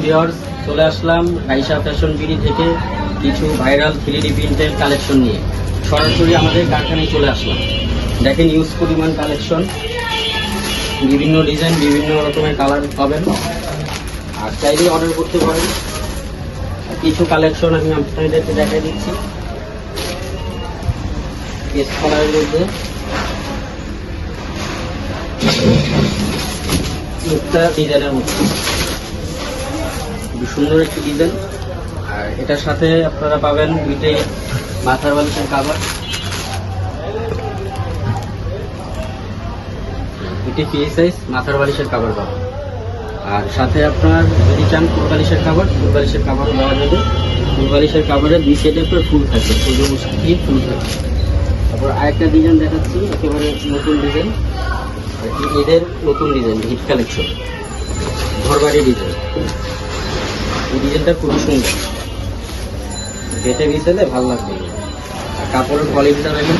Viewers, চলে আসলাম Raisa fashion BD থেকে কিছু ভাইরাল 3D প্রিন্টের কালেকশন নিয়ে। সরাসরি আমাদের কারখানায় চলে আসলাম। দেখেন ইউজ পরিমাণ কালেকশন, বিভিন্ন ডিজাইন, বিভিন্ন রকমের কালার পাবেন, আর চাইলে অর্ডার করতে পারেন। কিছু কালেকশন আমি আপনাদেরকে দেখাই দিচ্ছি। পেস্ট কালারের মধ্যে একটা ডিজাইনের মধ্যে খুব সুন্দর একটি ডিজাইন। আর এটার সাথে আপনারা পাবেন দুইটাই মাথার বালিশের কাভার, দুইটি ফ্রি সাইজ মাথার বালিশের কাভার পাবেন। আর সাথে আপনার যদি চান ফুল বালিশের কাভার, ফুল বালিশের কাভারও দেওয়া যাবে। ফুল বালিশের কাভারের দুই সাইডে আপনার ফুল থাকে, সূর্যমুখী দিয়ে ফুল থাকে। তারপর আরেকটা ডিজাইন দেখাচ্ছি, একেবারে নতুন ডিজাইন, এদের নতুন ডিজাইন, হিট কালেকশন, ঘরবাড়ি ডিজাইন। এই ডিজাইনটা খুবই সুন্দর, বেটে বিছালে ভালো লাগবে। আর কাপড়ের কোয়ালিটিটা দেখেন,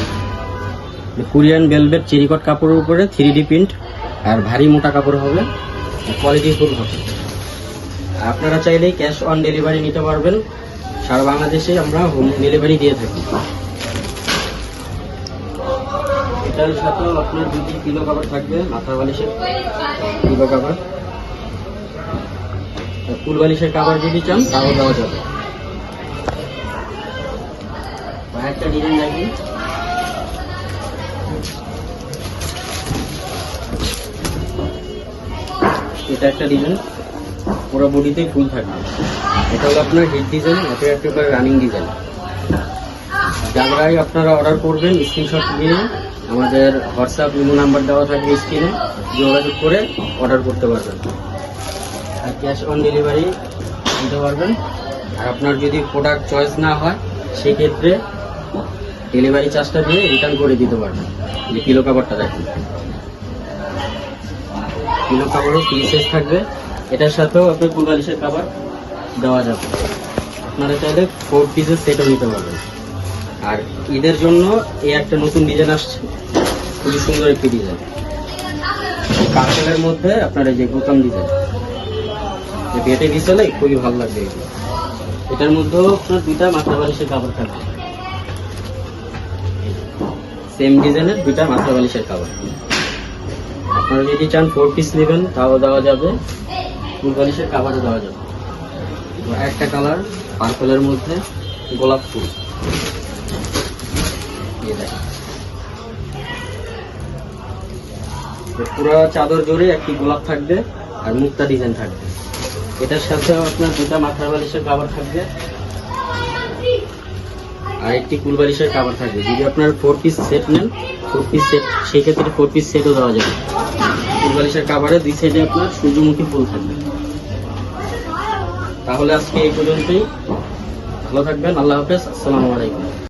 কোরিয়ান ভেলভেট চেরিকট কাপড়ের উপরে 3D প্রিন্ট, আর ভারী মোটা কাপড় হবে, কোয়ালিটি ফুল হবে। আপনারা চাইলেই ক্যাশ অন ডেলিভারি নিতে পারবেন। সারা বাংলাদেশে আমরা হোম ডেলিভারি দিয়ে থাকি। এটার সাথেও আপনার দুটি পিলো কভার থাকবে, মাথার বালিশের পিলো কভার। ফুল বালিশের কভার যদি চান তাও দেওয়া যাবে। একটা ডিজাইন দেখি, এটা একটা ডিজাইন, পুরো বডিতেই ফুল থাকবে। এটা হলো আপনার হিট ডিজাইন, এটা একটা রানিং ডিজাইন। যারাই আপনারা অর্ডার করবেন স্ক্রিনশট দিয়ে আমাদের হোয়াটসঅ্যাপ ইমো নাম্বার দেওয়া থাকবে স্ক্রিনে, যোগাযোগ করে অর্ডার করতে পারবেন। আর ক্যাশ অন ডেলিভারি নিতে পারবেন। আর আপনার যদি প্রোডাক্ট চয়েস না হয় সেক্ষেত্রে ডেলিভারি চার্জটা দিয়ে রিটার্ন করে দিতে পারবেন। যে পিলো কাভারটা দেখেন, পিলো কাভারও ফ্রি সাইজ থাকবে। এটার সাথেও আপনার ফুল বালিশের কাভার দেওয়া যাবে। আপনারা চাইলে 4 পিসের সেটও নিতে পারবেন। আর ঈদের জন্য এই একটা নতুন ডিজাইন আসছে, খুবই সুন্দর একটি ডিজাইন, কাপড়ের মধ্যে আপনার এই যে বোতাম ডিজাইন, বেটে বিছালে খুবই ভালো লাগবে। এটার মধ্যেও আপনার দুইটা মাথার বালিশের কাভার থাকবে, সেম ডিজাইনের দুইটা মাথার বালিশের কাভার। আপনারা যদি চান 4 পিস নেবেন তাও দেওয়া যাবে, ফুল বালিশের কাভারও দেওয়া যাবে। একটা কালার পার্পলের মধ্যে গোলাপ ফুল, পুরো চাদর জুড়ে একটি গোলাপ থাকবে আর মুক্তা ডিজাইন থাকবে। এটার সাথে আপনার দুটা মাথার বালিশের কাভার থাকবে আর একটি কুল বালিশের কাভার থাকবে। যদি আপনার 4 পিস সেট নেন, 4 পিস সেট, সেই ক্ষেত্রে 4 পিস সেটও দেওয়া যাবে। কুল বালিশের কাভারে দুই সাইডে আপনার সূর্যমুখী ফুল থাকবে। তাহলে আজকে এই পর্যন্তই, ভালো থাকবেন, আল্লাহ হাফেজ, আসসালামু আলাইকুম।